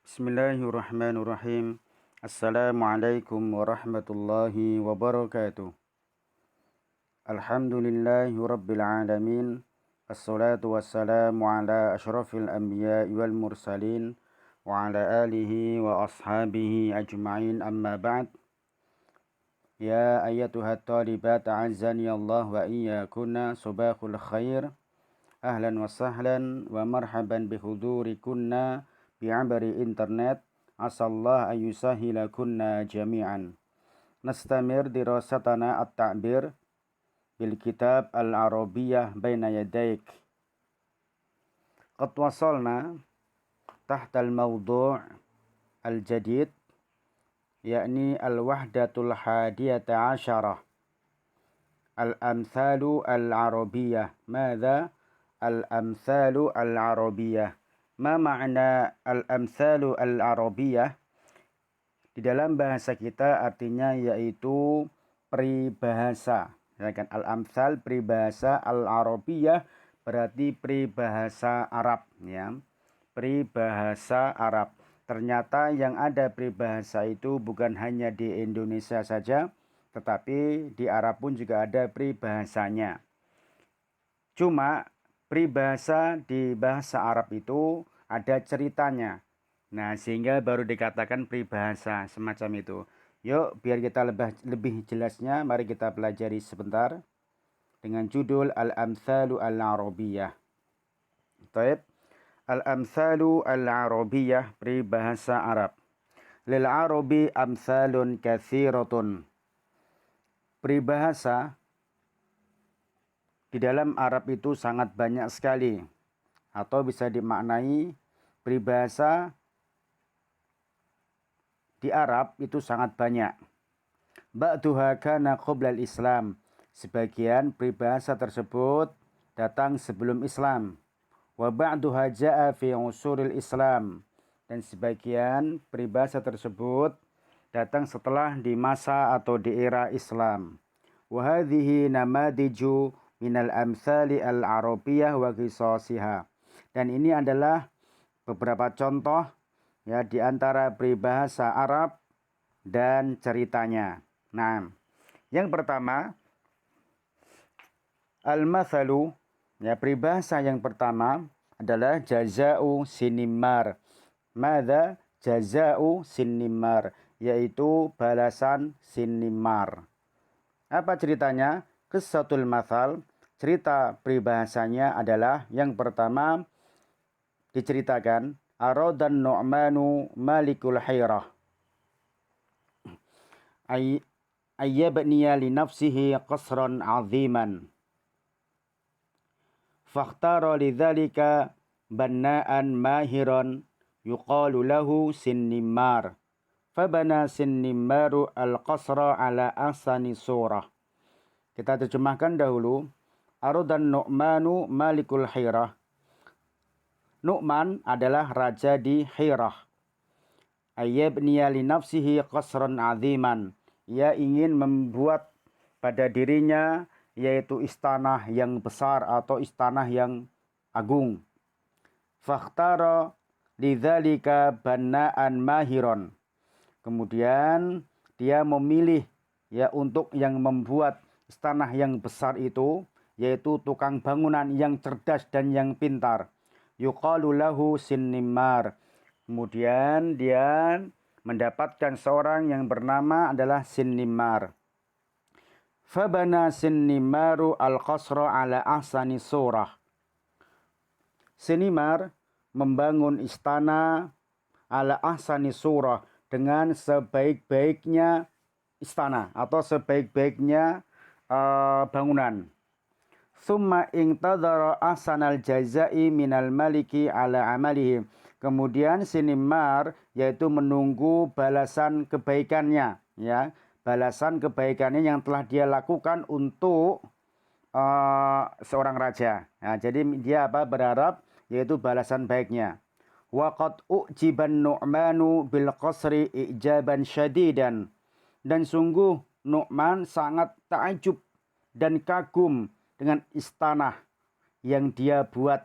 Bismillahirrahmanirrahim. Assalamualaikum warahmatullahi wabarakatuh. Alhamdulillahi rabbil alamin. Assalatu wassalamu ala ashrafil anbiya'i wal mursalin wa ala alihi wa ashabihi ajma'in, amma ba'd. Ya ayyatuhat talibat a'azzani Allah wa iyyakunna subahul khair. Ahlan wa sahlan wa marhaban bihudurikunna bi'abari internet. Asallah ayyusahilakunna jami'an. Nastamir dirasatana at-ta'bir bil kitab al-arabiyyah baina yadaik. Qad wasalna tahta al-mawdu' al-jadid, yakni al-wahdatul hadiyata asyarah, al-amthalu al-arabiyyah. Madza al-amthalu al-arabiyyah? Ma ma'na al-amthalu al-arabiyyah? Di dalam bahasa kita artinya yaitu peribahasa. Ya kan? Al-amthal peribahasa, al-arabiyyah berarti peribahasa Arab, ya. Peribahasa Arab. Ternyata yang ada peribahasa itu bukan hanya di Indonesia saja, tetapi di Arab pun juga ada peribahasanya. Cuma peribahasa di bahasa Arab itu ada ceritanya. Nah, sehingga baru dikatakan peribahasa semacam itu. Yuk, biar kita lebih jelasnya, mari kita pelajari sebentar dengan judul Al-Amthalu Al-Arabiyyah. Taib. Al-Amthalu Al-Arabiyyah, peribahasa Arab. Lil Arabi amthalun katsiratun. Peribahasa di dalam Arab itu sangat banyak sekali, atau bisa dimaknai peribahasa di Arab itu sangat banyak. Ba'duha kana qoblal Islam. Sebagian peribahasa tersebut datang sebelum Islam. Wa ba'duha ja'a fi usuril Islam. Dan sebagian peribahasa tersebut datang setelah di masa atau di era Islam. Wa hadhihi namadiju minal amthali al-arabiyyah wa qisasiha. Dan ini adalah beberapa contoh, ya, di antara peribahasa Arab dan ceritanya. Nah, yang pertama al-mathalu, ya, peribahasa yang pertama adalah jaza'u sinimar. Madza jaza'u sinimar? Yaitu balasan sinimar. Apa ceritanya? Qissatul mathal, cerita peribahasanya adalah yang pertama diceritakan aradan Nu'manu malikul hairah ayyabniya li nafsihi qasran aziman fakhtara lidzalika banna'an mahiran yuqalu lahu sinnimar fabana sinnimaru al-qasra ala ahsani surah. Kita terjemahkan dahulu. Aradan Nu'manu malikul hairah. Nu'man adalah raja di Hirah. Ayyabniya li nafsihi qasran aziman. Ia ingin membuat pada dirinya yaitu istana yang besar atau istana yang agung. Fakhtara lidzalika banna'an mahiron. Kemudian dia memilih, ya, untuk yang membuat istana yang besar itu yaitu tukang bangunan yang cerdas dan yang pintar. Yuqalu lahu sinnimar. Kemudian dia mendapatkan seorang yang bernama adalah Sinnimar. Fabana sinnimaru al-qasra ala ahsani surah. Sinnimar membangun istana ala ahsani surah, dengan sebaik-baiknya istana atau sebaik-baiknya bangunan. Summa intadhara ahsanal jazai minal maliki ala amalihi. Kemudian Sinnimar yaitu menunggu balasan kebaikannya, ya, balasan kebaikannya yang telah dia lakukan untuk seorang raja. Nah, jadi dia berharap yaitu balasan baiknya. Wa qad ujiban Nu'manu bil qasri ijaban syadidan. Dan sungguh Nu'man sangat takjub dan kagum dengan istana yang dia buat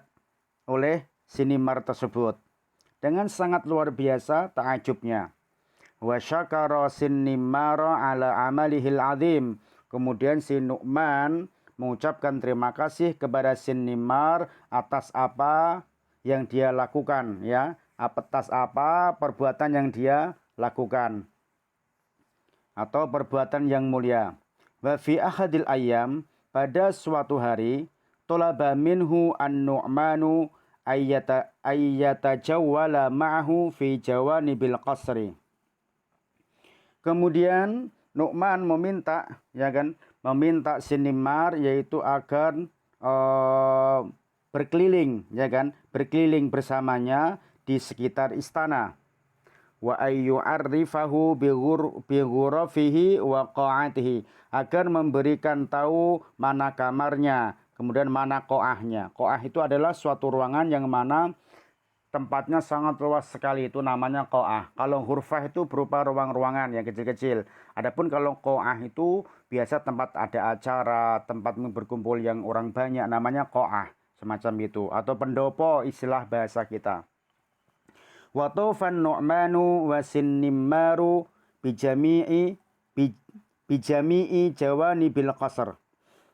oleh Sinnimar tersebut. dengan sangat luar biasa ta'ajubnya. Wa syakara Sinnimmar ala amalihil azim. Kemudian si Nu'man mengucapkan terima kasih kepada Sinnimmar atas apa yang dia lakukan, ya, atas apa perbuatan yang dia lakukan atau perbuatan yang mulia. Wa fi ahadil ayyam, pada suatu hari, talaba minhu an-Nu'manu ayyata jawwala ma'ahu fi jawanibil qasri. Kemudian Nu'man meminta, ya kan, meminta Sinnimmar yaitu agar berkeliling, ya kan, berkeliling bersamanya di sekitar istana. Wa ayyu'arrifahu bi ghurafihi wa qa'atihi, agar memberikan tahu mana kamarnya, kemudian mana qa'ahnya. Qa'ah itu adalah suatu ruangan yang mana tempatnya sangat luas sekali, itu namanya qa'ah. Kalau ghurfah itu berupa ruang-ruangan yang kecil-kecil. Adapun kalau qa'ah itu biasa tempat ada acara, tempat berkumpul yang orang banyak, namanya qa'ah, semacam itu, atau pendopo istilah bahasa kita. Wa tawfan Nu'manu wa Sinnimmaru bijami'i jawanibil qasr.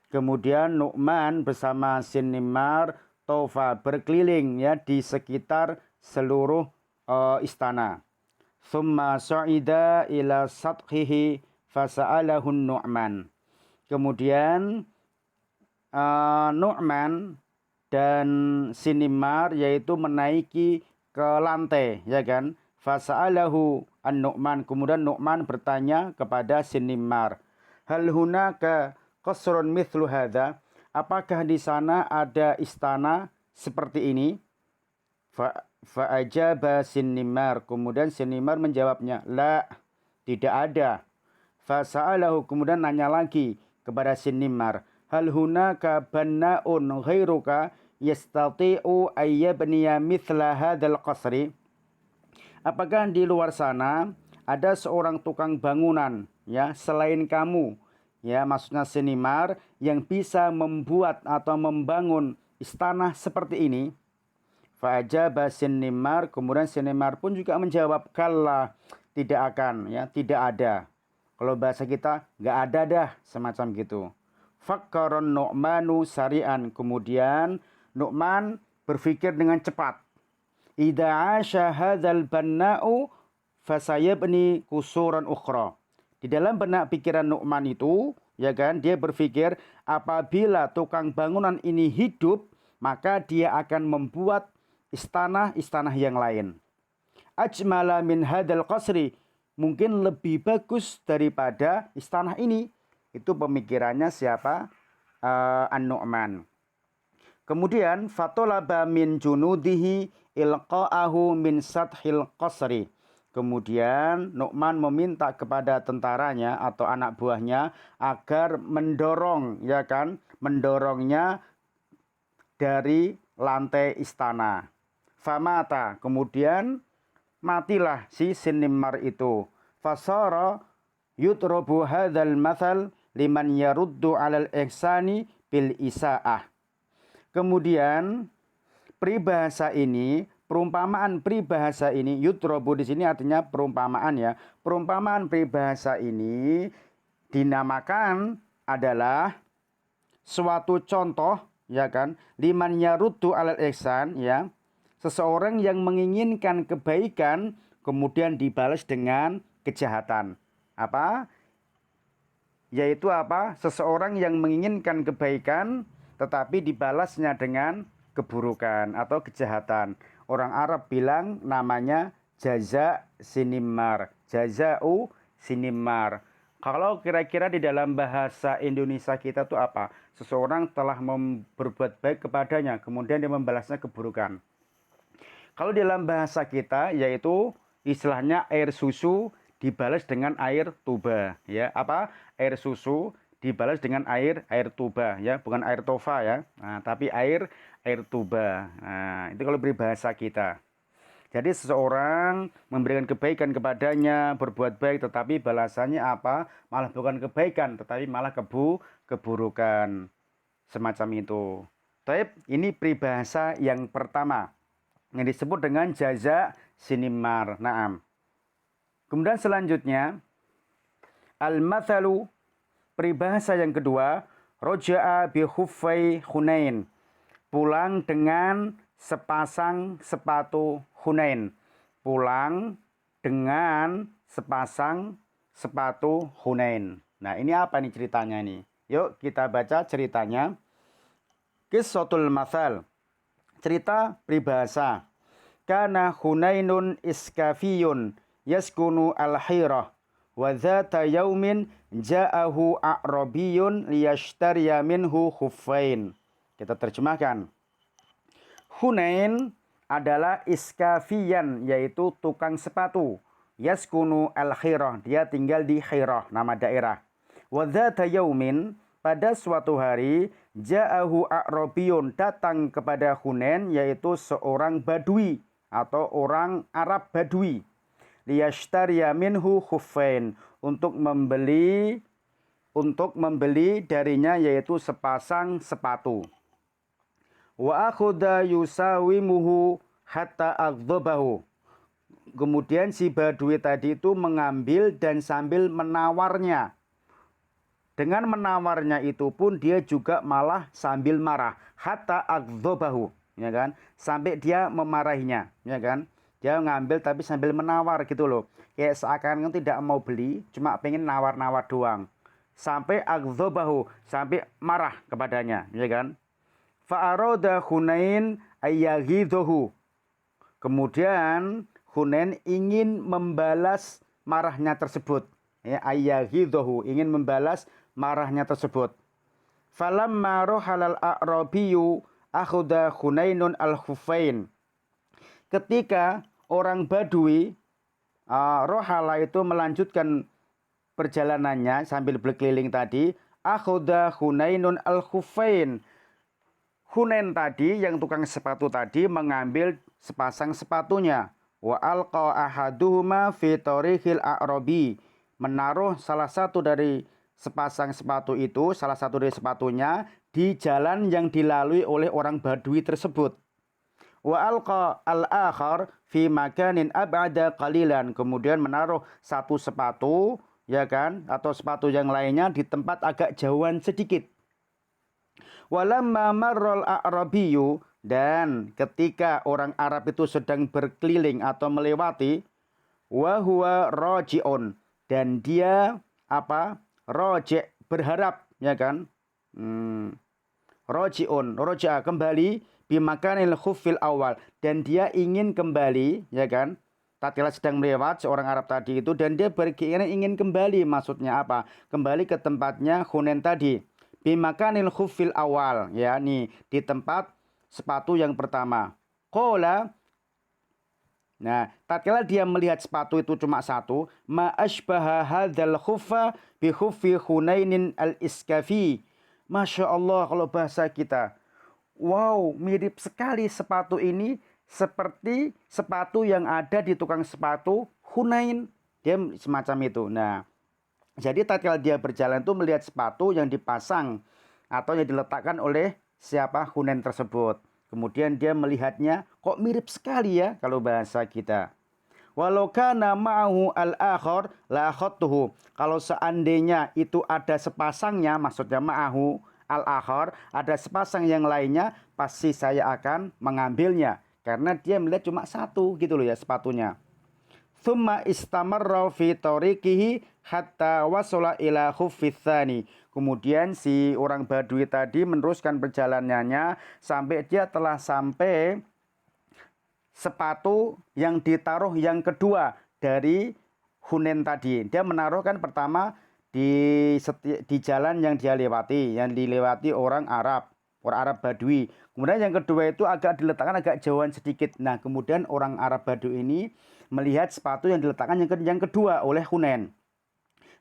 Kemudian Nu'man bersama Sinnimmar taufa, berkeliling, ya, di sekitar seluruh istana. Thumma sa'ida ila sathihi fasa'alahu Nu'man. Kemudian Nu'man dan Sinnimmar yaitu menaiki ke lantai, ya kan, fasa'alahu an-Nu'man. Kemudian Nu'man bertanya kepada Sinnimmar, hal hunaka qasrun mithlu hadza, apakah di sana ada istana seperti ini? Fa'ajaba Sinnimmar, kemudian Sinnimmar menjawabnya, la, tidak ada. Fasa'alahu, kemudian nanya lagi kepada Sinnimmar, hal hunaka banna'un ghairuka yastati'u ayyabniya mithla hadzal qasri, apakah di luar sana ada seorang tukang bangunan, ya, selain kamu, ya, maksudnya Sinnimmar, yang bisa membuat atau membangun istana seperti ini? Fa'ajaba Sinnimmar, kemudian Sinnimmar pun juga menjawab, kalla, tidak akan, ya, tidak ada. Kalau bahasa kita, nggak ada dah, semacam gitu. Fakkaron Nu'manu sari'an, kemudian Nu'man berpikir dengan cepat. Idza 'asha hadzal banna'u fasayabni kusuran ukhra. Di dalam benak pikiran Nu'man itu, ya kan, dia berpikir apabila tukang bangunan ini hidup, maka dia akan membuat istana-istana yang lain. Ajmala min hadzal qasri, mungkin lebih bagus daripada istana ini. Itu pemikirannya siapa? An-Nu'man. Kemudian fatolaba min junudihi ilqa'ahu min sathil qasri. Kemudian Nu'man meminta kepada tentaranya atau anak buahnya agar mendorong, ya kan, mendorongnya dari lantai istana. Famata, kemudian matilah si Sinnimmar itu. Fasara yutrobu hadzal mathal liman yaruddu 'alal ihsani bil isaah. Kemudian peribahasa ini, perumpamaan peribahasa ini, yutrobu di sini artinya perumpamaan, ya. Perumpamaan peribahasa ini dinamakan adalah suatu contoh, ya kan, liman yaruddu 'alal ihsan, ya. Seseorang yang menginginkan kebaikan kemudian dibalas dengan kejahatan. Apa? Yaitu apa? Seseorang yang menginginkan kebaikan tetapi dibalasnya dengan keburukan atau kejahatan. Orang Arab bilang namanya jaza Sinnimmar. Jaza'u Sinnimmar. Kalau kira-kira di dalam bahasa Indonesia kita tuh apa? Seseorang telah berbuat baik kepadanya, kemudian dia membalasnya keburukan. Kalau dalam bahasa kita yaitu istilahnya air susu dibalas dengan air tuba, ya. Apa? Air susu dibalas dengan air tuba, ya, bukan air tova, ya. Nah, tapi air tuba. Nah, itu kalau berbahasa kita. Jadi seseorang memberikan kebaikan kepadanya, berbuat baik, tetapi balasannya apa? Malah bukan kebaikan, tetapi malah keburukan. Semacam itu. Taib, ini peribahasa yang pertama. yang disebut dengan jaza sinimar. Naam. Kemudian selanjutnya al-mathalu, peribahasa yang kedua, roja'a bi khuffai Hunain, pulang dengan sepasang sepatu Hunain. Pulang dengan sepasang sepatu Hunain. Nah, ini apa nih ceritanya nih? Yuk kita baca ceritanya. Qissatul mathal, cerita peribahasa. Kana Hunainun iskafiyun yaskunu al-Hirah, wa dzata yaumin ja'ahu a'rabiyun liyashtariya minhu khuffain. Kita terjemahkan. Hunain adalah iskafiyan, yaitu tukang sepatu. Yaskunu al-Hirah, dia tinggal di Hirah, nama daerah. Wa dzata yaumin, pada suatu hari, ja'ahu a'rabiyun, datang kepada Hunain, yaitu seorang badui atau orang Arab badui. Liyashtariya minhu khuffain, untuk membeli darinya, yaitu sepasang sepatu. Wa akhudha yusawimuhu hatta aghdhabahu. Kemudian si badui tadi itu mengambil dan sambil menawarnya. Dengan menawarnya itu pun dia juga malah sambil marah. Hatta aghdhabahu, ya kan? Sampai dia memarahinya, ya kan? Dia ngambil tapi sambil menawar gitu loh. Kayak seakan-akan tidak mau beli, cuma pengen nawar-nawar doang. Sampai aghdhabahu, sampai marah kepadanya, ya kan? Fa'arada Hunain ayyaghidhahu. Kemudian Hunain ingin membalas marahnya tersebut. Ya, ayyaghidhahu, ingin membalas marahnya tersebut. Falamma rohalal a'rabiyyu akhudha Hunainun al-khuffain. Ketika orang badui rohala itu melanjutkan perjalanannya sambil berkeliling tadi, akhudha Hunainun al-khuffain. Hunain tadi, yang tukang sepatu tadi, mengambil sepasang sepatunya. Wa alqa ahaduhuma fi tariqil a'rabi, menaruh salah satu dari sepasang sepatu itu, salah satu dari sepatunya di jalan yang dilalui oleh orang badui tersebut. Wa alqa al-akhar fi makanin ab'ada qalilan, kemudian menaruh satu sepatu, ya kan, atau sepatu yang lainnya di tempat agak jauhan sedikit. Walamma marral a'rabiyyu, dan ketika orang Arab itu sedang berkeliling atau melewati, wa huwa raji'un, dan dia apa? Raji', berharap, ya kan? Raji'un, roja, kembali, bimakanil khuffil awal, dan dia ingin kembali, ya kan? Tatkala sedang melewat seorang Arab tadi itu, dan dia berkeinginan ingin kembali, maksudnya apa? Kembali ke tempatnya Hunain tadi. Bimakanil khuffil awal, ya, nih di tempat sepatu yang pertama. Qala, nah, tatkala dia melihat sepatu itu cuma satu, ma asbaha hadzal khuffa bi khuffi Hunainin al-iskafi. Masya Allah, kalau bahasa kita, wow, mirip sekali sepatu ini seperti sepatu yang ada di tukang sepatu Hunain. Dia semacam itu. Nah, jadi tatkala dia berjalan itu melihat sepatu yang dipasang atau yang diletakkan oleh siapa? Hunain tersebut. Kemudian dia melihatnya, kok mirip sekali ya kalau bahasa kita. Walau kana ma'ahu al-akhar la akhadtuhu. Kalau seandainya itu ada sepasangnya, maksudnya ma'ahu al-akhar, ada sepasang yang lainnya, pasti saya akan mengambilnya. Karena dia melihat cuma satu gitu loh ya sepatunya. Thumma istamarra fi tariqihi hatta wasala ila khuffits tsani. Kemudian si orang badui tadi meneruskan perjalanannya sampai dia telah sampai sepatu yang ditaruh yang kedua dari Hunain tadi. Dia menaruh kan pertama di jalan yang dia lewati, yang dilewati orang Arab badui. Kemudian yang kedua itu agak diletakkan agak jauhan sedikit. Nah, kemudian orang Arab badui ini melihat sepatu yang diletakkan yang kedua oleh Hunain.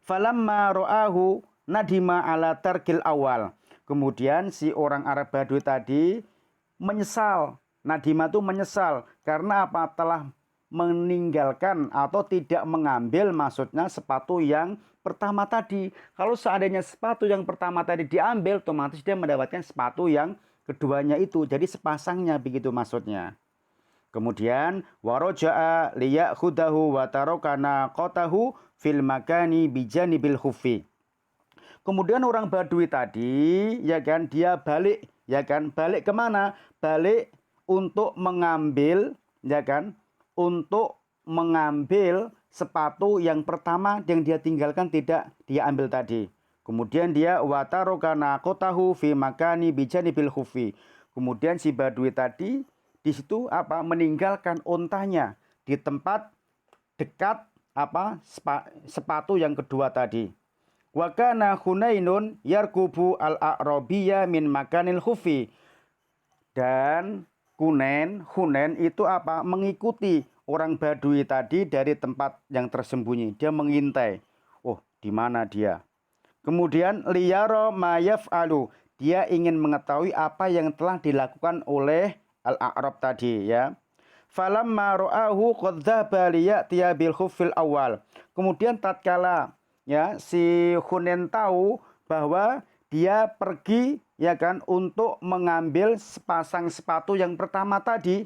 Falamma ra'ahu nadima ala tarkil awal. Kemudian si orang Arab badui tadi menyesal. Nadima itu menyesal karena apa? Telah meninggalkan atau tidak mengambil, maksudnya sepatu yang pertama tadi. Kalau seandainya sepatu yang pertama tadi diambil, otomatis dia mendapatkan sepatu yang keduanya itu. Jadi sepasangnya begitu maksudnya. Kemudian waraja'a liya'khudahu wa tarakana qatahu fil makani bijanibil khuffi. Kemudian orang Badui tadi, ya kan, dia balik, ya kan, balik kemana? Balik untuk mengambil, ya kan, untuk mengambil sepatu yang pertama yang dia tinggalkan tidak dia ambil tadi. Kemudian dia watarokana kotahu fi makani bijanibil khufi. Kemudian si Badui tadi di situ apa? Meninggalkan ontanya di tempat dekat apa? Sepatu yang kedua tadi. Wa kana Hunainun yarkubu al-a'rabiyya min makanil khufi. Dan Hunain itu apa? Mengikuti orang Badui tadi dari tempat yang tersembunyi. Dia mengintai. Oh, di mana dia? Kemudian liyaro ma yaf'alu. Dia ingin mengetahui apa yang telah dilakukan oleh al-a'rab tadi, ya. Falamma ra'ahu qad dzaba liya'tiya bil khuffil awal. Kemudian tatkala ya si Hunain tahu bahwa dia pergi, ya kan, untuk mengambil sepasang sepatu yang pertama tadi,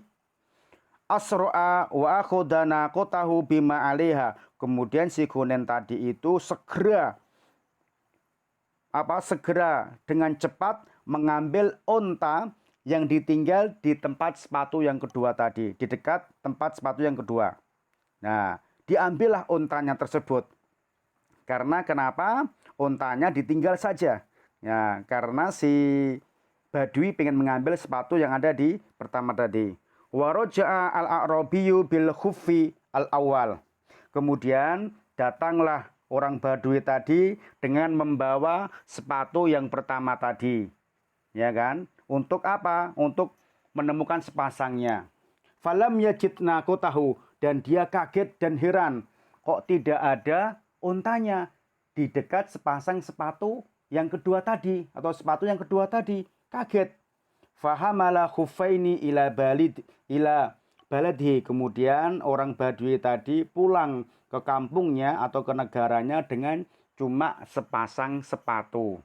asro'a wa akhodana kotahu bima alaiha. Kemudian si Hunain tadi itu segera dengan cepat mengambil onta yang ditinggal di tempat sepatu yang kedua tadi, di dekat tempat sepatu yang kedua. Nah, diambillah ontanya tersebut. Karena kenapa? Ontanya ditinggal saja. Ya, karena si Badui pengen mengambil sepatu yang ada di pertama tadi. Waraja'a al-a'rabiyyu bil khuffi al-awwal. Kemudian datanglah orang Badui tadi dengan membawa sepatu yang pertama tadi. Ya kan? Untuk apa? Untuk menemukan sepasangnya. Falam yajidna kotahu. Dan dia kaget dan heran. Kok tidak ada ontanya di dekat sepasang sepatu yang kedua tadi, atau sepatu yang kedua tadi. Kaget. Fahamala khuffaini ila baladhi. Kemudian orang Badui tadi pulang ke kampungnya atau ke negaranya dengan cuma sepasang sepatu.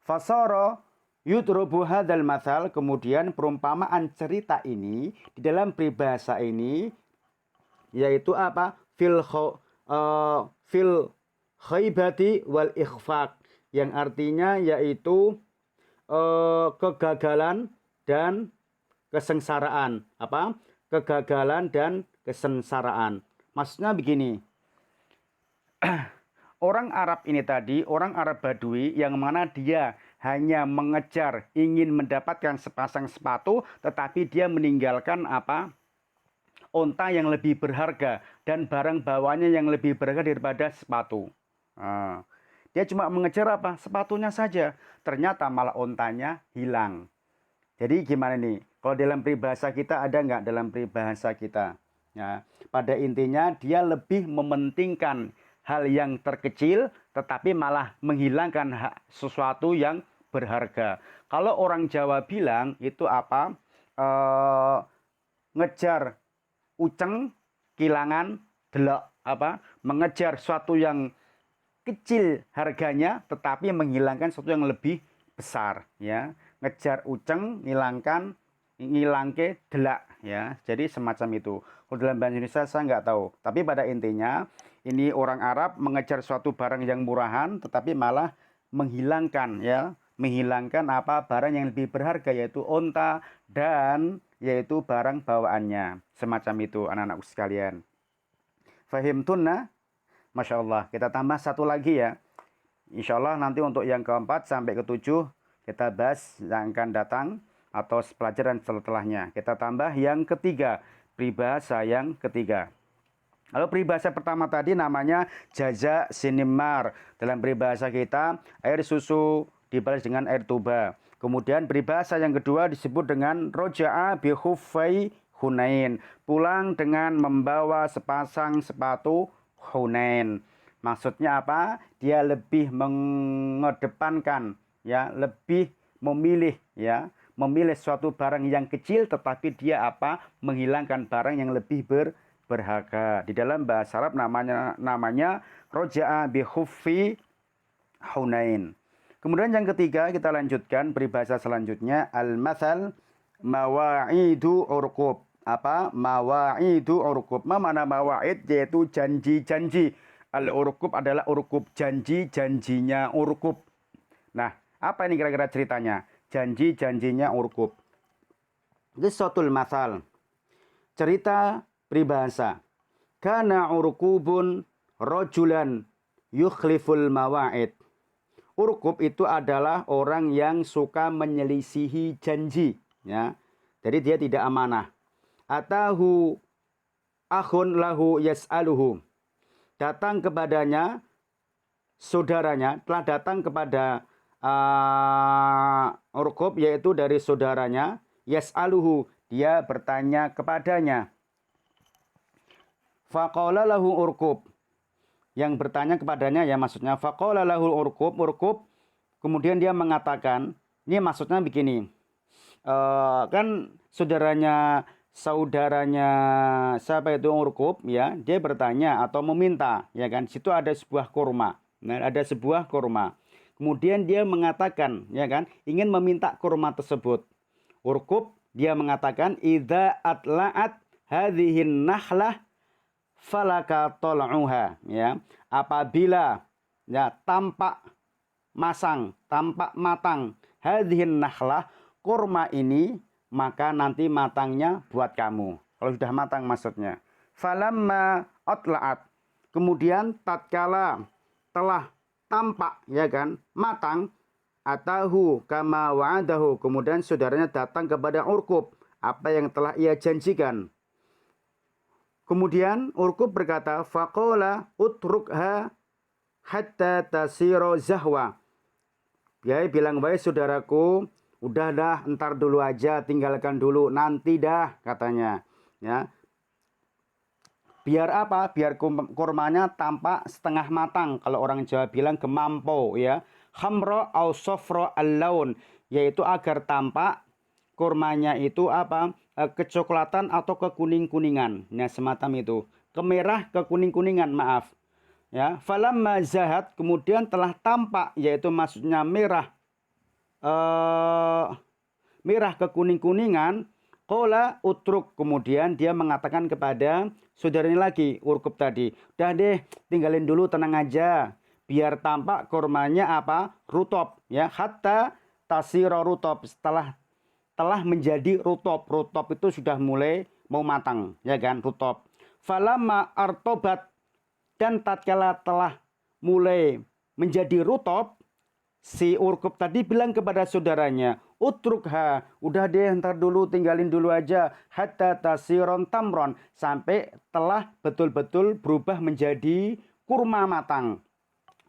Fasara yudrobu hadal mathal. Kemudian perumpamaan cerita ini di dalam peribahasa ini yaitu apa? Fil khaybati wal ikhfaq, yang artinya yaitu kegagalan dan kesengsaraan. Apa? Kegagalan dan kesengsaraan. Maksudnya begini. Orang Arab ini tadi, orang Arab Badui yang mana dia hanya mengejar ingin mendapatkan sepasang sepatu, tetapi dia meninggalkan apa? Onta yang lebih berharga dan barang bawanya yang lebih berharga daripada sepatu. Nah, dia cuma mengejar apa? Sepatunya saja. Ternyata malah ontanya hilang. Jadi gimana nih? Kalau dalam peribahasa kita ada nggak dalam peribahasa kita? Ya, pada intinya dia lebih mementingkan hal yang terkecil, tetapi malah menghilangkan sesuatu yang berharga. Kalau orang Jawa bilang itu apa? Ngejar uceng kilangan delok, apa? Mengejar sesuatu yang kecil harganya tetapi menghilangkan sesuatu yang lebih besar, ya. Ngejar uceng ngilangke delak, ya. Jadi semacam itu. Kalau dalam bahasa Indonesia saya nggak tahu, tapi pada intinya ini orang Arab mengejar suatu barang yang murahan tetapi malah menghilangkan, ya, menghilangkan apa? Barang yang lebih berharga, yaitu onta dan yaitu barang bawaannya. Semacam itu anak-anakku sekalian. Fahimtunna? Masya Allah. Kita tambah satu lagi ya. Insya Allah nanti untuk yang keempat sampai ketujuh kita bahas yang akan datang atau pelajaran setelahnya. Kita tambah yang ketiga. Peribahasa yang ketiga. Lalu peribahasa pertama tadi namanya jaza sinimar. Dalam peribahasa kita air susu dibalas dengan air tuba. Kemudian peribahasa yang kedua disebut dengan roja'a bi khuffai Hunain. Pulang dengan membawa sepasang sepatu Hunain. Maksudnya apa? Dia lebih mengedepankan, ya, lebih memilih, ya, memilih suatu barang yang kecil tetapi dia apa? Menghilangkan barang yang lebih berharga. Di dalam bahasa Arab namanya roja'a bi khuffi Hunain. Kemudian yang ketiga kita lanjutkan peribahasa selanjutnya al-mathal mawa'idu urqub apa mawa'idu urqub. Mana mawa'id yaitu janji-janji. Al-urqub adalah urqub, janji-janjinya urqub. Nah, apa ini kira-kira ceritanya? Janji-janjinya urqub. Qissatul masal. Cerita peribahasa. Kana urqubun rajulan yukhliful mawa'id. Urqub itu adalah orang yang suka menyelisihi janji, ya. Jadi dia tidak amanah. Atahu akhun lahu yas'aluhu. Datang kepadanya saudaranya, telah datang kepada Urqub, yaitu dari saudaranya, yas'aluhu, dia bertanya kepadanya. Faqala lahu Urqub, yang bertanya kepadanya, ya maksudnya faqala lahu Urqub, kemudian dia mengatakan, ini maksudnya begini, kan saudaranya siapa itu Urqub, ya, dia bertanya atau meminta, ya kan, situ ada sebuah kurma. Nah, ada sebuah kurma. Kemudian dia mengatakan, ya kan, ingin meminta kurma tersebut. Urqub dia mengatakan, idza atla'at hadhihin nahlah falaka tol'uha, ya, apabila ya tampak matang hadhihin nahlah, kurma ini, maka nanti matangnya buat kamu. Kalau sudah matang maksudnya. Falamma atla'at, kemudian tatkala telah tampak, ya kan, matang, atahu kama wa'adahu, kemudian saudaranya datang kepada Urqub, apa yang telah ia janjikan. Kemudian Urqub berkata, faqala utrukha hatta tasiro zahwa. Dia bilang, baik saudaraku, udah dah, entar dulu aja, tinggalkan dulu, nanti dah, katanya. Ya. Biar apa? Biar kurmanya tampak setengah matang. Kalau orang Jawa bilang gemampo, ya. Khamro au sofro al-laun, yaitu agar tampak kurmanya itu apa? Kecoklatan atau kekuning-kuningan. Nah, semacam itu. Kemerah, kekuning-kuningan, maaf. Ya, falamma zahat, kemudian telah tampak, yaitu maksudnya merah, merah kekuning-kuningan. Qala utruk, kemudian dia mengatakan kepada saudaranya lagi, Urqub tadi, udah deh, tinggalin dulu, tenang aja, biar tampak kurmanya apa? Rutop, ya, hatta tasiro rutop, telah menjadi rutop. Rutop itu sudah mulai mau matang, ya kan, rutop. Falamma artobat, dan tatkala telah mulai menjadi rutop, si Urqub tadi bilang kepada saudaranya, utrukha, udah deh, ntar dulu, tinggalin dulu aja, hatta tasiron tamron, sampai telah betul-betul berubah menjadi kurma matang.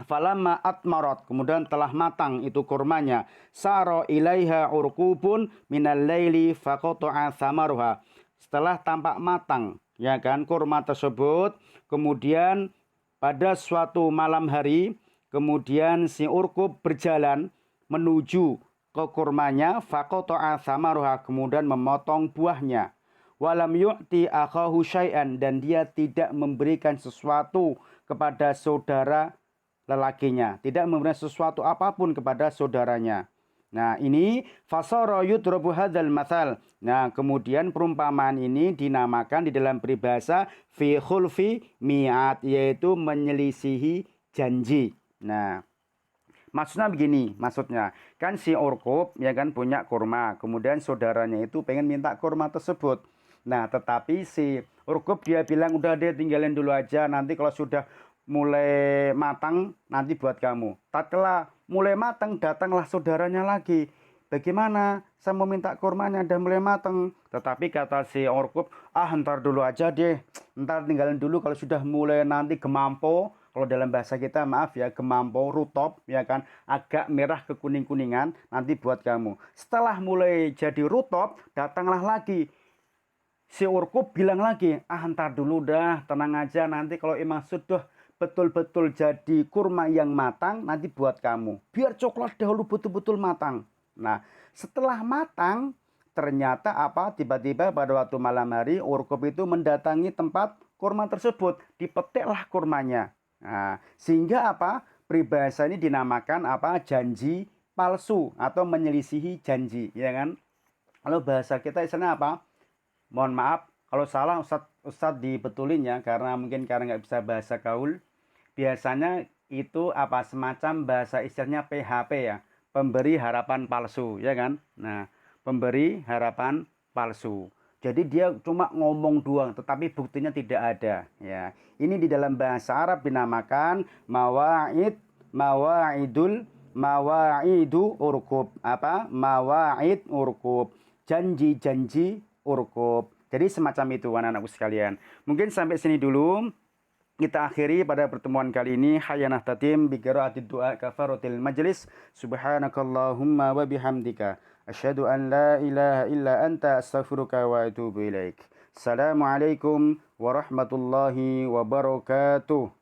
Falamma atmarot, kemudian telah matang itu kurmanya, saro ilaiha Urqubun minal laili faqata'a thamaruha. Setelah tampak matang, ya kan, kurma tersebut, kemudian pada suatu malam hari, kemudian si Urqub berjalan menuju ke kurmanya, faqata'a thamaruha, kemudian memotong buahnya. Walam yu'ti akhahu syai'an, dan dia tidak memberikan sesuatu kepada saudara lelakinya, tidak memberikan sesuatu apapun kepada saudaranya. Nah, ini fasara yudrabu hadzal matsal. Nah, kemudian perumpamaan ini dinamakan di dalam peribahasa fi khulfi mi'at, yaitu menyelisihi janji. Nah, maksudnya begini, maksudnya kan si Urqub, ya kan, punya kurma, kemudian saudaranya itu pengen minta kurma tersebut. Nah, tetapi si Urqub dia bilang, udah deh, tinggalin dulu aja, nanti kalau sudah mulai matang nanti buat kamu. Tatkala mulai matang, datanglah saudaranya lagi. Bagaimana? Saya mau minta kurmanya, udah mulai matang. Tetapi kata si Urqub, ntar dulu aja deh, ntar tinggalin dulu, kalau sudah mulai nanti gemampo. Kalau dalam bahasa kita, maaf ya, gemampo, rutop, ya kan, agak merah kekuning-kuningan, nanti buat kamu. Setelah mulai jadi rutop, datanglah lagi. Si Urqub bilang lagi, ntar dulu dah, tenang aja, nanti kalau emang sudah betul-betul jadi kurma yang matang, nanti buat kamu. Biar coklat dahulu betul-betul matang. Nah, setelah matang, ternyata apa? Tiba-tiba pada waktu malam hari, Urqub itu mendatangi tempat kurma tersebut. Dipetiklah kurmanya. Nah, sehingga apa? Peribahasa ini dinamakan apa? Janji palsu atau menyelisihi janji, ya kan? Kalau bahasa kita istilahnya apa? Mohon maaf, Kalau salah Ustadz dibetulin ya, karena mungkin karena nggak bisa bahasa gaul. Biasanya itu apa semacam bahasa istilahnya PHP ya, pemberi harapan palsu, ya kan? Nah, pemberi harapan palsu. Jadi dia cuma ngomong doang, tetapi buktinya tidak ada. Ya, ini di dalam bahasa Arab dinamakan mawa'id, mawa'idu urkub. Apa? Mawa'id urkub. Janji-janji urkub. Jadi semacam itu anak-anakku sekalian. Mungkin sampai sini dulu. Kita akhiri pada pertemuan kali ini. Hayanah tatim bi qiraatid du'a kafaratil majlis. Subhanakallahumma wa bihamdika asyhadu an la ilaha illa anta astaghfiruka wa atubu ilaik. Assalamualaikum warahmatullahi wabarakatuh.